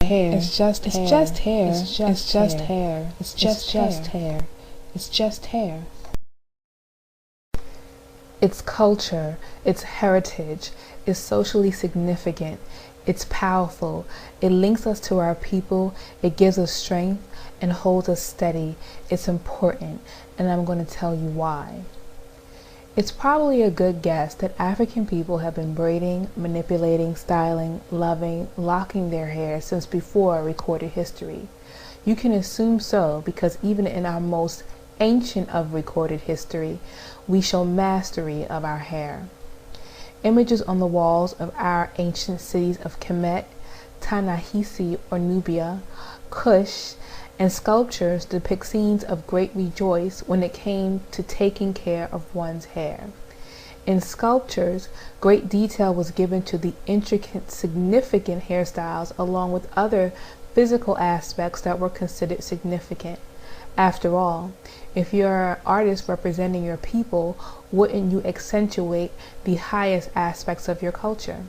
hair. It's just It's hair. just hair. It's just hair. It's just hair. It's just hair. It's culture, it's heritage, it's socially significant, it's powerful, it links us to our people, it gives us strength and holds us steady. It's important, and I'm going to tell you why. It's probably a good guess that African people have been braiding, manipulating, styling, loving, locking their hair since before recorded history. You can assume so because even in our most ancient of recorded history, we show mastery of our hair. Images on the walls of our ancient cities of Kemet, Ta-Nehisi or Nubia, Kush, and sculptures depict scenes of great rejoice when it came to taking care of one's hair. In sculptures, great detail was given to the intricate, significant hairstyles along with other physical aspects that were considered significant. After all, if you're an artist representing your people, wouldn't you accentuate the highest aspects of your culture?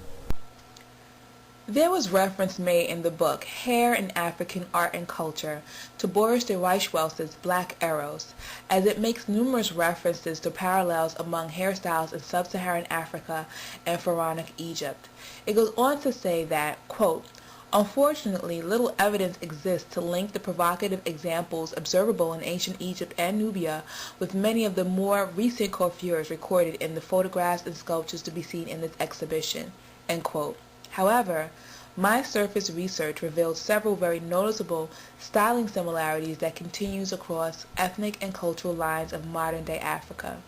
There was reference made in the book Hair in African Art and Culture to Boris de Reichswels's Black Arrows, as it makes numerous references to parallels among hairstyles in sub-Saharan Africa and pharaonic Egypt. It goes on to say that, quote, unfortunately, little evidence exists to link the provocative examples observable in ancient Egypt and Nubia with many of the more recent coiffures recorded in the photographs and sculptures to be seen in this exhibition, end quote. However, my surface research revealed several very noticeable styling similarities that continues across ethnic and cultural lines of modern-day Africa.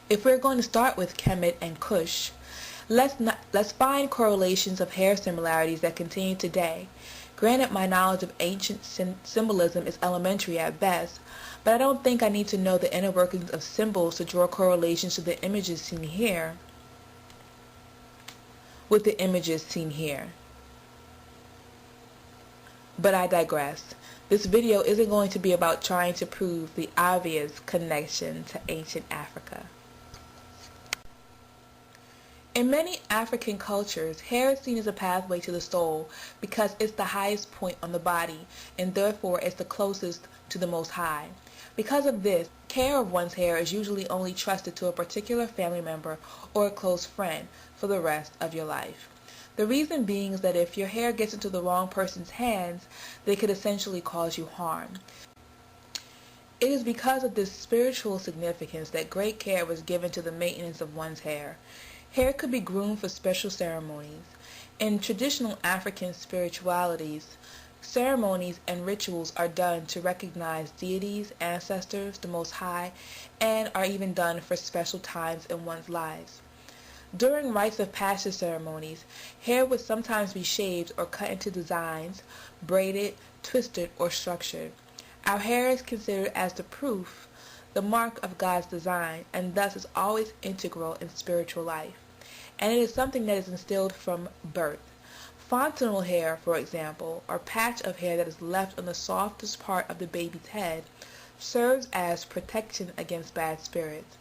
If we're going to start with Kemet and Kush, let's find correlations of hair similarities that continue today. Granted, my knowledge of ancient symbolism is elementary at best, but I don't think I need to know the inner workings of symbols to draw correlations to the images seen here with the images seen here. But I digress. This video isn't going to be about trying to prove the obvious connection to ancient Africa. In many African cultures, hair is seen as a pathway to the soul because it's the highest point on the body and therefore it's the closest to the Most High. Because of this, care of one's hair is usually only trusted to a particular family member or a close friend for the rest of your life. The reason being is that if your hair gets into the wrong person's hands, they could essentially cause you harm. It is because of this spiritual significance that great care was given to the maintenance of one's hair. Hair could be groomed for special ceremonies. In traditional African spiritualities, ceremonies and rituals are done to recognize deities, ancestors, the Most High, and are even done for special times in one's lives. During rites of passage ceremonies, hair would sometimes be shaved or cut into designs, braided, twisted, or structured. Our hair is considered as the proof, the mark of God's design, and thus is always integral in spiritual life. And it is something that is instilled from birth. Fontanel hair, for example, or patch of hair that is left on the softest part of the baby's head, serves as protection against bad spirits.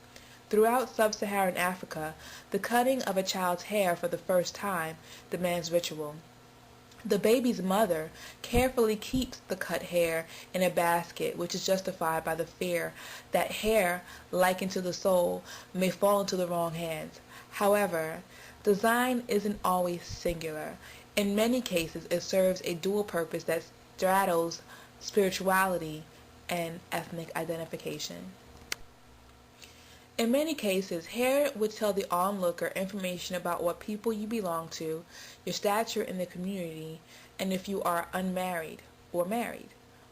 Throughout sub-Saharan Africa, the cutting of a child's hair for the first time demands ritual. The baby's mother carefully keeps the cut hair in a basket, which is justified by the fear that hair, likened to the soul, may fall into the wrong hands. However, design isn't always singular. In many cases, it serves a dual purpose that straddles spirituality and ethnic identification. In many cases, hair would tell the onlooker information about what people you belong to, your stature in the community, and if you are unmarried or married.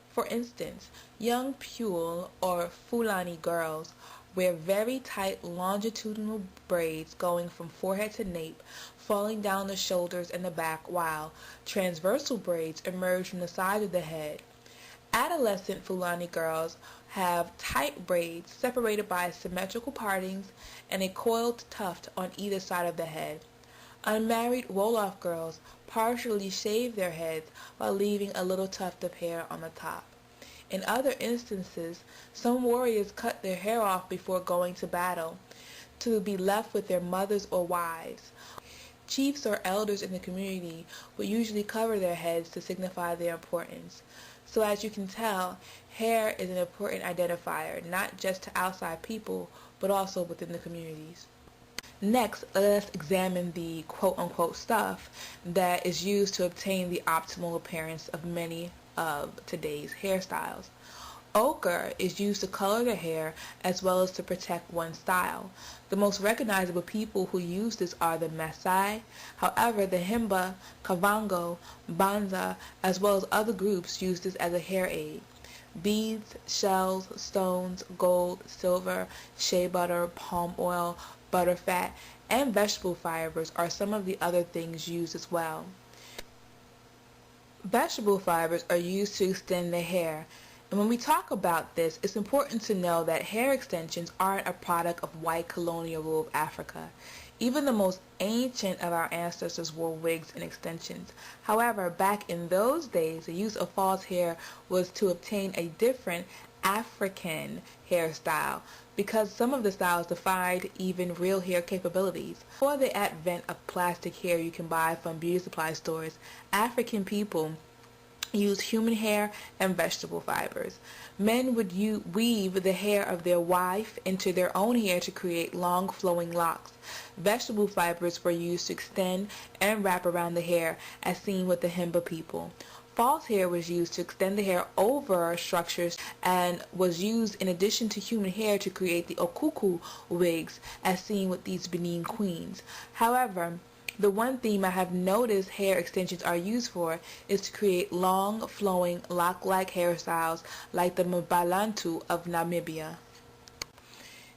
For instance, young Pule or Fulani girls wear very tight longitudinal braids going from forehead to nape, falling down the shoulders and the back, while transversal braids emerge from the side of the head. Adolescent Fulani girls have tight braids separated by symmetrical partings and a coiled tuft on either side of the head. Unmarried Wolof girls partially shave their heads while leaving a little tuft of hair on the top. In other instances, some warriors cut their hair off before going to battle, to be left with their mothers or wives. Chiefs or elders in the community would usually cover their heads to signify their importance. So as you can tell, hair is an important identifier, not just to outside people, but also within the communities. Next, let's examine the quote-unquote stuff that is used to obtain the optimal appearance of many of today's hairstyles. Ochre is used to color the hair as well as to protect one's style. The most recognizable people who use this are the Maasai. However, the Himba, Kavango, Banza, as well as other groups use this as a hair aid. Beads, shells, stones, gold, silver, shea butter, palm oil, butterfat, and vegetable fibers are some of the other things used as well. Vegetable fibers are used to extend the hair. And when we talk about this, it's important to know that hair extensions aren't a product of white colonial rule of Africa. Even the most ancient of our ancestors wore wigs and extensions. However, back in those days, the use of false hair was to obtain a different African hairstyle because some of the styles defied even real hair capabilities. Before the advent of plastic hair you can buy from beauty supply stores, African people used human hair and vegetable fibers. Men would weave the hair of their wife into their own hair to create long flowing locks. Vegetable fibers were used to extend and wrap around the hair, as seen with the Himba people. False hair was used to extend the hair over structures and was used in addition to human hair to create the okuku wigs, as seen with these Benin queens. However, the one theme I have noticed hair extensions are used for is to create long, flowing, lock-like hairstyles like the Mbalantu of Namibia.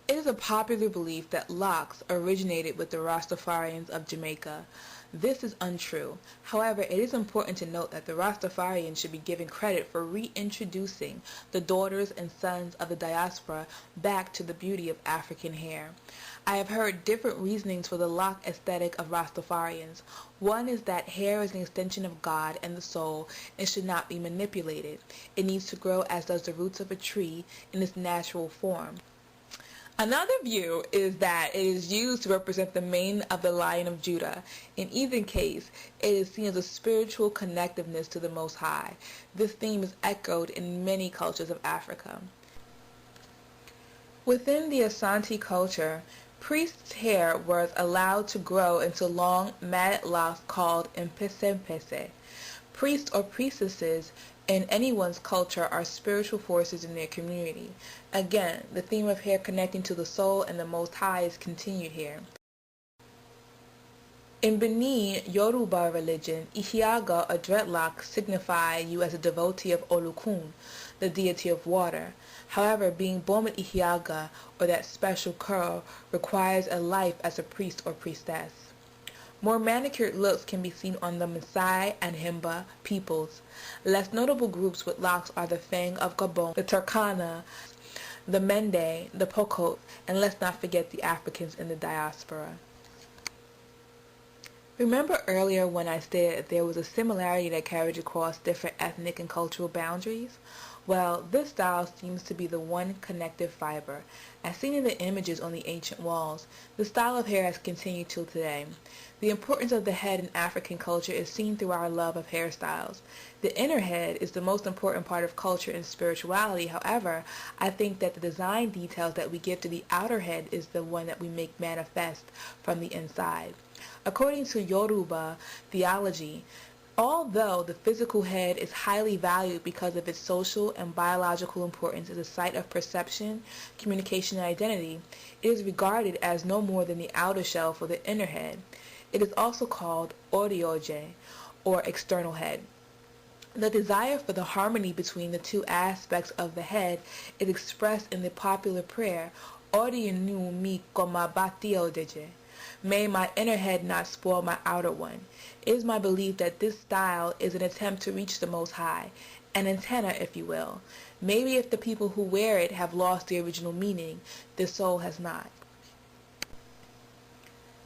It is a popular belief that locks originated with the Rastafarians of Jamaica. This is untrue. However, it is important to note that the Rastafarians should be given credit for reintroducing the daughters and sons of the diaspora back to the beauty of African hair. I have heard different reasonings for the lock aesthetic of Rastafarians. One is that hair is an extension of God and the soul and should not be manipulated. It needs to grow as does the roots of a tree in its natural form. Another view is that it is used to represent the mane of the Lion of Judah. In either case, it is seen as a spiritual connectiveness to the Most High. This theme is echoed in many cultures of Africa. Within the Asante culture, priests' hair was allowed to grow into long, matted locks called mpese. Priests or priestesses in anyone's culture are spiritual forces in their community. Again, the theme of hair connecting to the soul and the Most High is continued here. In Benin, Yoruba religion, Ihiaga or dreadlocks signify you as a devotee of Olokun, the deity of water. However, being born with Ihiaga, or that special curl, requires a life as a priest or priestess. More manicured looks can be seen on the Maasai and Himba peoples. Less notable groups with locks are the Fang of Gabon, the Turkana, the Mende, the Pokot, and let's not forget the Africans in the diaspora. Remember earlier when I stated that there was a similarity that carried across different ethnic and cultural boundaries? Well, this style seems to be the one connective fiber. As seen in the images on the ancient walls, the style of hair has continued till today. The importance of the head in African culture is seen through our love of hairstyles. The inner head is the most important part of culture and spirituality. However, I think that the design details that we give to the outer head is the one that we make manifest from the inside. According to Yoruba theology, although the physical head is highly valued because of its social and biological importance as a site of perception, communication, and identity, it is regarded as no more than the outer shell for the inner head. It is also called orioje, or external head. The desire for the harmony between the two aspects of the head is expressed in the popular prayer, Orienu mi komabatiodeje. May my inner head not spoil my outer one. It is my belief that this style is an attempt to reach the Most High, an antenna, if you will. Maybe if the people who wear it have lost the original meaning, the soul has not.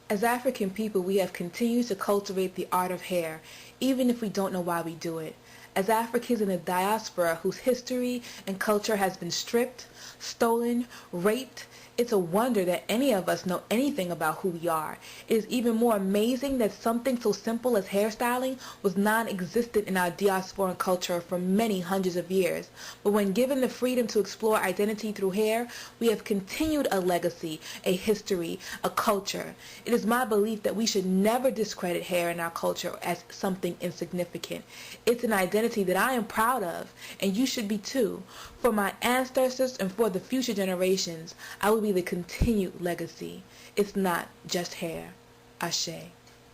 As African people, we have continued to cultivate the art of hair, even if we don't know why we do it. As Africans in the diaspora whose history and culture has been stripped, stolen, raped, It's a wonder that any of us know anything about who we are. It is even more amazing that something so simple as hairstyling was non-existent in our diasporan culture for many hundreds of years. But when given the freedom to explore identity through hair, we have continued a legacy, a history, a culture. It is my belief that we should never discredit hair in our culture as something insignificant. It's an identity that I am proud of, and you should be too. For my ancestors and for the future generations, I will be the continued legacy. It's not just hair. Ashe.